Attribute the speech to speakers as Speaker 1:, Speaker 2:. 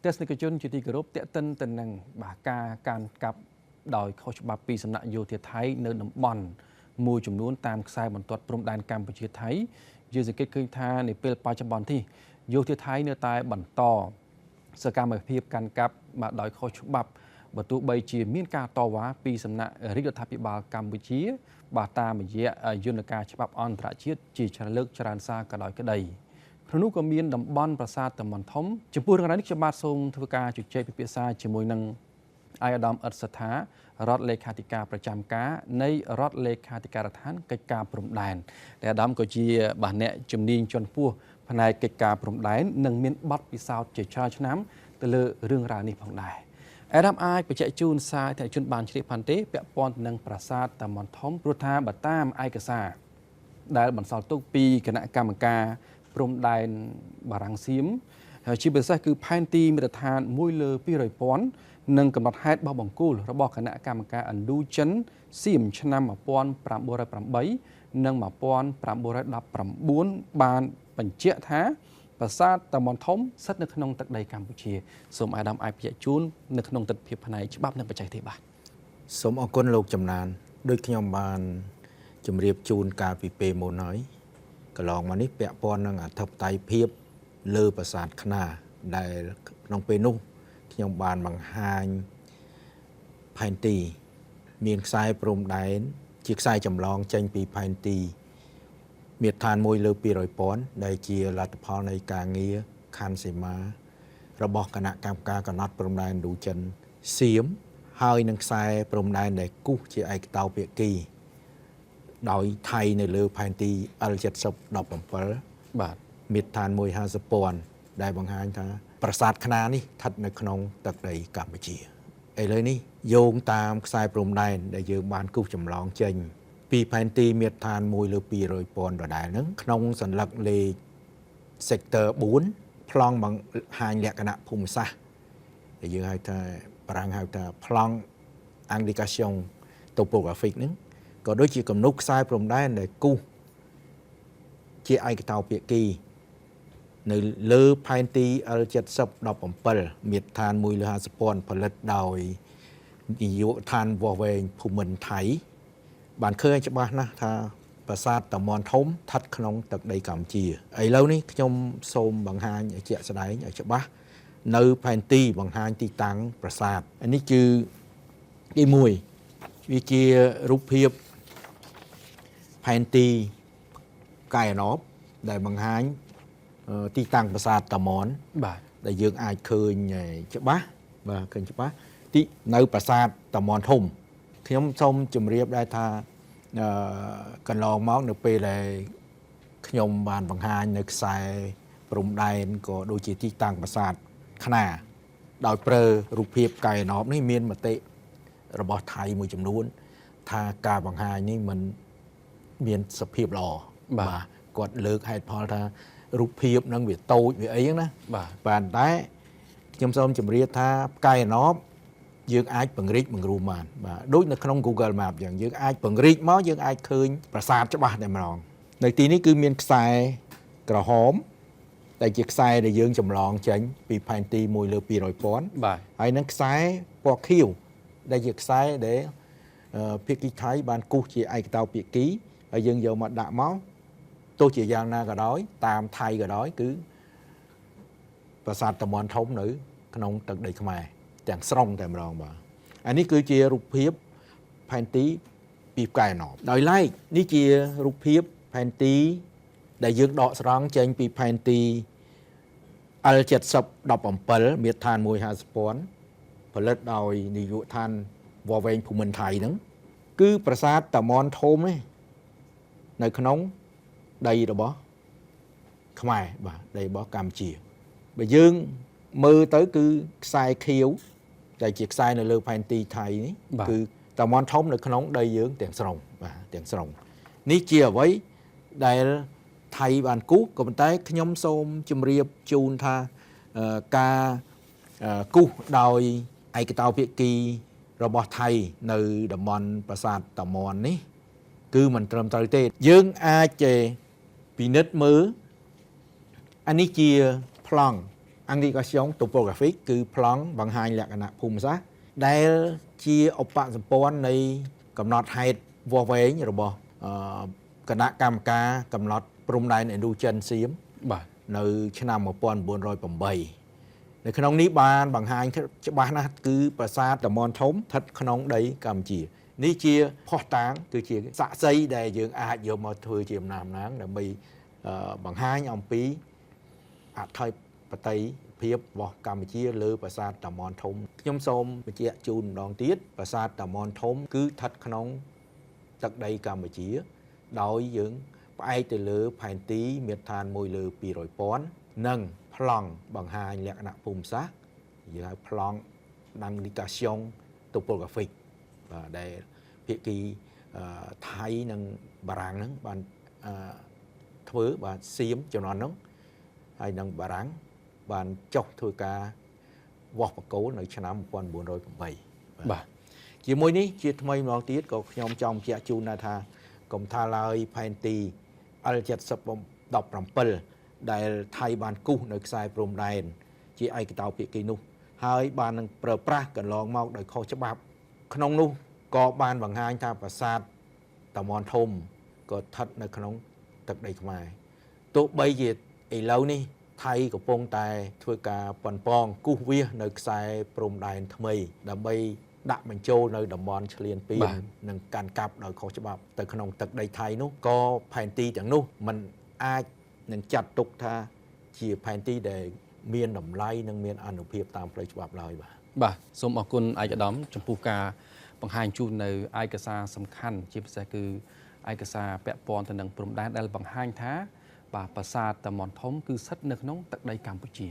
Speaker 1: ទេសនិកជនជាទីគោរពតេតិនទៅនឹងការកាប់ដោយខុសច្បាប់ពីសំណាក់យោធាថៃនៅតំបន់មួយចំនួនតាមខ្សែបន្ទាត់ព្រំដែនកម្ពុជាថៃយើងសង្កេតឃើញថានៅពេលបច្ចុប្បន្ននេះយោធាថៃនៅតែបន្តសកម្មភាពកាន់កាប់ដោយខុសច្បាប់បើទោះបីជាមានការតវ៉ាពីសំណាក់រាជរដ្ឋាភិបាលកម្ពុជាតាមរយៈយន្តការច្បាប់អន្តរជាតិជាច្រើនលើកច្រើនសារក៏ដោយក្តីក្នុងនោះក៏មានតំបន់ប្រាសាទតាម៉ុនធំចំពោះរឿងរ៉ាវនេះខ្ញុំបាទសូមធ្វើការជជែកពិភាក្សាជាមួយនឹងអាយដាមអ៊ិតសថារដ្ឋលេខាធិការប្រចាំការនៃរដ្ឋលេខាធិការដ្ឋានកិច្ចការព្រំដែនដែលអាដាមក៏ជាអ្នកជំនាញជាន់ខ្ពស់ផ្នែកកិច្ចការព្រំដែននិងមានបទពិសោធន៍ជាច្រើនឆ្នាំទៅលើរឿងរ៉ាវនេះផងដែរអាដាមអាចបញ្ជាក់ជូនសាធារណជនបានជ្រាបផាន់ទេពាក់ព័ន្ធនឹងប្រាសាទតាម៉ុនធំព្រោះថាបើតាមឯកសារដែលបន្សល់ទុកពីគណៈកម្មការព្រំដែនបារាំងសៀមជាពិសេសគឺផែនទីមាត្រដ្ឋាន1លើ200,000និងកំណត់ហេតុបោះបង្គោលរបស់គណៈកម្មការឥណ្ឌូចិនសៀមឆ្នាំ1908និង1919បានបញ្ជាក់ថាប្រាសាទតាម៉ុនធំស្ថិតនៅក្នុងទឹកដីកម្ពុជាសូមអាដាមអាចបញ្ជាក់ជូននៅក្នុងទស្សនវិជ្ជាផ្នែកច្បាប់និងបច្ចេកទេសបាទ
Speaker 2: សូមអរគុណលោកចំណានដូចខ្ញុំបានជម្រាបជូនកាលពីពេលមុនហើយកន្លងមកនេះពាក់ព័ន្ធនឹងអធិបតេយ្យភាពលើប្រាសាទខ្នាដែលក្នុងពេលនោះខ្ញុំបានបង្ហាញផែនទីមានខ្សែព្រំដែនជាខ្សែចម្លងចេញពីផែនទីមាត្រដ្ឋាន1លើ200,000ដែលជាលទ្ធផលនៃការងារខណ្ឌសីមារបស់គណៈកម្មការកំណត់ព្រំដែនឥណ្ឌូចិនសៀមហើយនឹងខ្សែព្រំដែនដែលគូសជាឯកតោភាគីដោយថៃនៅលើផែនទី L7017
Speaker 1: បាទ
Speaker 2: មាត្រដ្ឋាន150,000ដែលបង្ហាញថាប្រាសាទខ្នានេះស្ថិតនៅក្នុងទឹកដីកម្ពុជាឥឡូវនេះយោងតាមខ្សែព្រំដែនដែលយើងបានគូសចម្លងចេញពីផែនទីមាត្រដ្ឋាន1លើ200,000ដដែលហ្នឹងក្នុងសញ្ញាលេខ sector 4 ប្លង់បង្ហាញលក្ខណៈភូមិសាស្ត្រដែលយើងហៅថាបារាំងហៅថាប្លង់ indication topographic ហ្នឹងក៏ដូចជាគំនុកខ្សែព្រំដែនដែលគូសជាឯកតោភាគីនៅលើផែនទី L7017 មាត្រដ្ឋាន1លើ50,000ផលិតដោយនាយកដ្ឋានវាស់វែងភូមិន្ទថៃបានឃើញច្បាស់ណាស់ថាប្រាសាទតាម៉ុនធំស្ថិតក្នុងទឹកដីកម្ពុជាឥឡូវនេះខ្ញុំសូមបង្ហាញឲ្យជាក់ស្ដែងឲ្យច្បាស់នៅផែនទីបង្ហាញទីតាំងប្រាសាទនេះគឺទី1វាជារូបភាពផែនទីកាយណបដែលបង្ហាញទីតាំងប្រាសាទតាម៉ុន
Speaker 1: បាទ
Speaker 2: ដែលយើងអាចឃើញច្បាស់បាទឃើញច្បាស់ទីនៅប្រាសាទតាម៉ុនធំខ្ញុំសូមជម្រាបដែរថាកន្លងមកនៅពេលដែលខ្ញុំបានបង្ហាញនៅខ្សែព្រំដែនក៏ដូចជាទីតាំងប្រាសាទខ្នាដោយប្រើរូបភាពកាយណបនេះមានមតិរបស់ថៃមួយចំនួនថាការបង្ហាញនេះมันមានសភាពល្អ
Speaker 1: បាទ
Speaker 2: គាត់លើកហេតុផលថារូបភាពនឹងវាតូចវាអីហ្នឹងណាបាទតែខ្ញុំសូមជម្រាបថាកាយណបយើងអាចពង្រីកបង្រួមបានបាទដូចនៅក្នុង Google Map យ៉ាងយើងអាចពង្រីកមកយើងអាចឃើញប្រាសាទច្បាស់តែម្ដងនៅទីនេះគឺមានខ្សែក្រហមដែលជាខ្សែដែលយើងចម្លងចេញពីផែនទី1លើ200,000
Speaker 1: បាទ
Speaker 2: ហើយនឹងខ្សែពណ៌ខៀវដែលជាខ្សែដែលភាគីថៃបានគូសជាឯកតោភាគីហើយយើងយកមកដាក់មកទោះជាយ៉ាងណាក៏ដោយតាមថៃក៏ដោយគឺប្រាសាទតាម៉ុនធំនៅក្នុងទឹកដីខ្មែរទាំងស្រុងតែម្ដងបាទអានេះគឺជារូបភាពផែនទីពីផ្កាយណបដោយឡែកនេះជារូបភាពផែនទីដែលយើងដកស្រង់ចេញពីផែនទី L7017 មាត្រដ្ឋាន150,000ផលិតដោយនាយកដ្ឋានវាស់វែងភូមិន្ទថៃហ្នឹងគឺប្រាសាទតាម៉ុនធំនេះនៅក្នុងដីរបស់ខ្មែរបាទដីរបស់កម្ពុជាបើយើងមើលទៅគឺខ្សែខៀវដែលជាខ្សែនៅលើផែនទីថៃនេះគឺតាម៉ុនធំនៅក្នុងដីយើងទាំងស្រុងបាទទាំងស្រុងនេះជាអ្វីដែលថៃបានគូសក៏ប៉ុន្តែខ្ញុំសូមជម្រាបជូនថាការគូសដោយឯកតោភាគីរបស់ថៃនៅតំបន់ប្រាសាទតាម៉ុននេះគឺមិនត្រឹមត្រូវទេយើងអាចពិនិត្យមើលអានេះជាប្លង់ indication topographic គឺប្លង់បង្ហាញលក្ខណៈភូមិសាស្ត្រដែលជាឧបសម្ព័ន្ធនៃកំណត់ហេតុវាស់វែងរបស់គណៈកម្មការកំណត់ព្រំដែនឥណ្ឌូចិនសៀម
Speaker 1: បាទ
Speaker 2: នៅឆ្នាំ 1908 នៅក្នុងនេះបានបង្ហាញច្បាស់ណាស់គឺប្រាសាទតាម៉ុនធំស្ថិតក្នុងដីកម្ពុជានេះជាផុសតាងគឺជាសាក្សីដែលយើងអាចយកមកធ្វើជាអំណះអំណាងដើម្បីបង្ហាញអំពីអធិបតេយ្យភាពរបស់កម្ពុជាលើប្រាសាទតាម៉ុនធំខ្ញុំសូមបញ្ជាក់ជូនម្ដងទៀតប្រាសាទតាម៉ុនធំគឺស្ថិតក្នុងទឹកដីកម្ពុជាដោយយើងផ្អែកទៅលើផែនទីមាត្រដ្ឋាន1លើ 200,000 និងប្លង់បង្ហាញលក្ខណៈភូមិសាស្ត្រយើងហៅប្លង់ indication topographic បាទដែលភាគីថៃនិងបារាំងហ្នឹងបានធ្វើបាទសៀមជំនាន់ហ្នឹងហើយនិងបារាំងបានចុះធ្វើការវាស់បកគោលនៅឆ្នាំ 1908
Speaker 1: បាទ
Speaker 2: ជាមួយនេះជាថ្មីម្ដងទៀតក៏ខ្ញុំចង់បញ្ជាក់ជូនដែរថាកុំថាឡើយផែនទី L7017 ដែលថៃបានគូសនៅខ្សែព្រំដែនជាឯកតោភាគីនោះហើយបាននឹងប្រើប្រាស់កន្លងមកដោយខុសច្បាប់ក្នុងនោះក៏បានបង្ហាញថាប្រាសាទតាម៉ុនធំក៏ស្ថិតនៅក្នុងទឹកដីខ្មែរទោះបីជាឥឡូវនេះថៃកំពុងតែធ្វើការប៉ុនប៉ងគូសវាសនៅខ្សែព្រំដែនថ្មីដើម្បីដាក់បញ្ចូលនៅតំបន់ឈ្លានពាននិងកាន់កាប់ដោយខុសច្បាប់ទៅក្នុងទឹកដីថៃនោះក៏ផែនទីទាំងនោះมันអាចនឹងចាត់ទុកថាជាផែនទីដែលមានតម្លៃនិងមានអានុភាពតាមផ្លូវច្បាប់ឡើយបាទ
Speaker 1: បាទសូមអរគុណឯកឧត្តមចំពោះការបង្ហាញជូននៅឯកសារសំខាន់ជាពិសេសគឺឯកសារពាក់ព័ន្ធទៅនឹងព្រំដែនដែលបង្ហាញថាបាទប្រាសាទតាម៉ុនធំគឺស្ថិតនៅក្នុងទឹកដីកម្ពុជា